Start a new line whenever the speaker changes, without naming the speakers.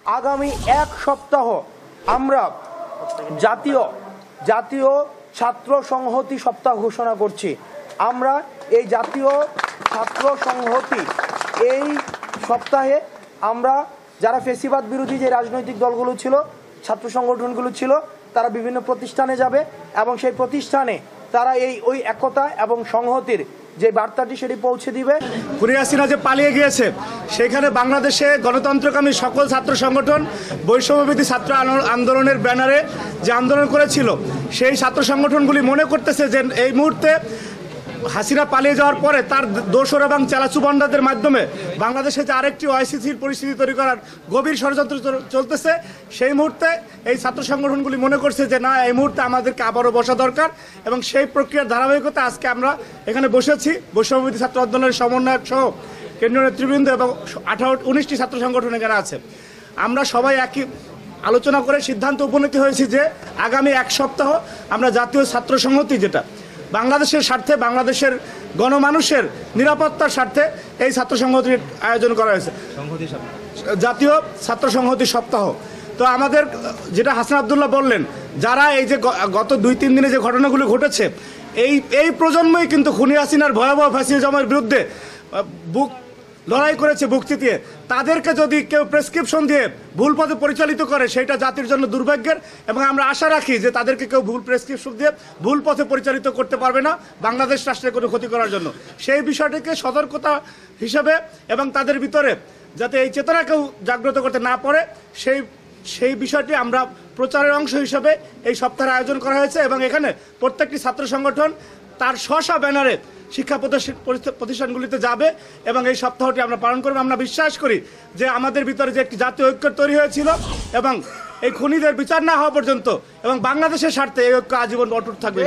আগামী এক সপ্তাহ আমরা জাতীয় ছাত্র সংহতি সপ্তাহ ঘোষণা করছি। আমরা এই জাতীয় ছাত্র সংহতি এই সপ্তাহে আমরা যারা ফেসিবাদ বিরোধী যে রাজনৈতিক দলগুলো ছিল, ছাত্র সংগঠনগুলো ছিল, তারা বিভিন্ন প্রতিষ্ঠানে যাবে এবং সেই প্রতিষ্ঠানে তারা ওই একতা এবং সংহতির যে বার্তাটি সেটি পৌঁছে দিবে।
খুনি হাসিনা যে পালিয়ে গিয়েছে, সেখানে বাংলাদেশে গণতন্ত্রকামী সকল ছাত্র সংগঠন বৈষম্যবিরোধী ছাত্র আন্দোলনের ব্যানারে যে আন্দোলন করেছিল, সেই ছাত্র সংগঠনগুলি মনে করতেছে যে এই মুহূর্তে হাসিনা পালিয়ে যাওয়ার পরে তার দোসর এবং চালাচুবান্ডাদের মাধ্যমে বাংলাদেশে যে আরেকটি অস্থিতিশীল পরিস্থিতি তৈরি করার গভীর ষড়যন্ত্র চলতেছে, সেই মুহূর্তে এই ছাত্র সংগঠনগুলি মনে করছে যে না, এই মুহূর্তে আমাদেরকে আবারও বসা দরকার। এবং সেই প্রক্রিয়ার ধারাবাহিকতা আজকে আমরা এখানে বসেছি। বৈষম্যবিরোধী ছাত্র আন্দোলনের সমন্বয়ক সহ কেন্দ্রীয় নেতৃবৃন্দ এবং 19টি ছাত্র সংগঠন এখানে আছে। আমরা সবাই একই আলোচনা করে সিদ্ধান্ত উপনীত হয়েছি যে আগামী এক সপ্তাহ আমরা জাতীয় ছাত্র সংহতি, যেটা বাংলাদেশের স্বার্থে, বাংলাদেশের গণমানুষের নিরাপত্তার স্বার্থে এই ছাত্র সংহতির আয়োজন করা হয়েছে, জাতীয় ছাত্র সংহতি সপ্তাহ। তো আমাদের যেটা হাসান আব্দুল্লাহ বললেন, যারা এই যে গত 2-3 দিনে যে ঘটনাগুলো ঘটেছে, এই প্রজন্মই কিন্তু খুনি হাসিনার ভয়াবহ ফ্যাসিজমের বিরুদ্ধে লড়াই করেছে বুক চিতিয়ে। তাদেরকে যদি কেউ প্রেসক্রিপশন দিয়ে ভুল পথে পরিচালিত করে, সেটা জাতির জন্য দুর্ভাগ্যের। এবং আমরা আশা রাখি যে তাদেরকে কেউ ভুল প্রেসক্রিপশন দিয়ে ভুল পথে পরিচালিত করতে পারবে না বাংলাদেশ রাষ্ট্রের কোনো ক্ষতি করার জন্য। সেই বিষয়টিকে সতর্কতা হিসেবে এবং তাদের ভিতরে যাতে এই চেতনা কেউ জাগ্রত করতে না পারে, সেই বিষয়টি আমরা প্রচারের অংশ হিসেবে এই সপ্তাহের আয়োজন করা হয়েছে। এবং এখানে প্রত্যেকটি ছাত্র সংগঠন তার স্ব ব্যানারে শিক্ষা প্রতিষ্ঠানগুলিতে যাবে এবং এই সপ্তাহটি আমরা পালন করব। আমরা বিশ্বাস করি যে আমাদের ভিতরে যে একটি জাতীয় ঐক্য তৈরি হয়েছিল এবং এই খুনিদের বিচার না হওয়া পর্যন্ত এবং বাংলাদেশের স্বার্থে এই ঐক্য আজীবন অটুট থাকবে।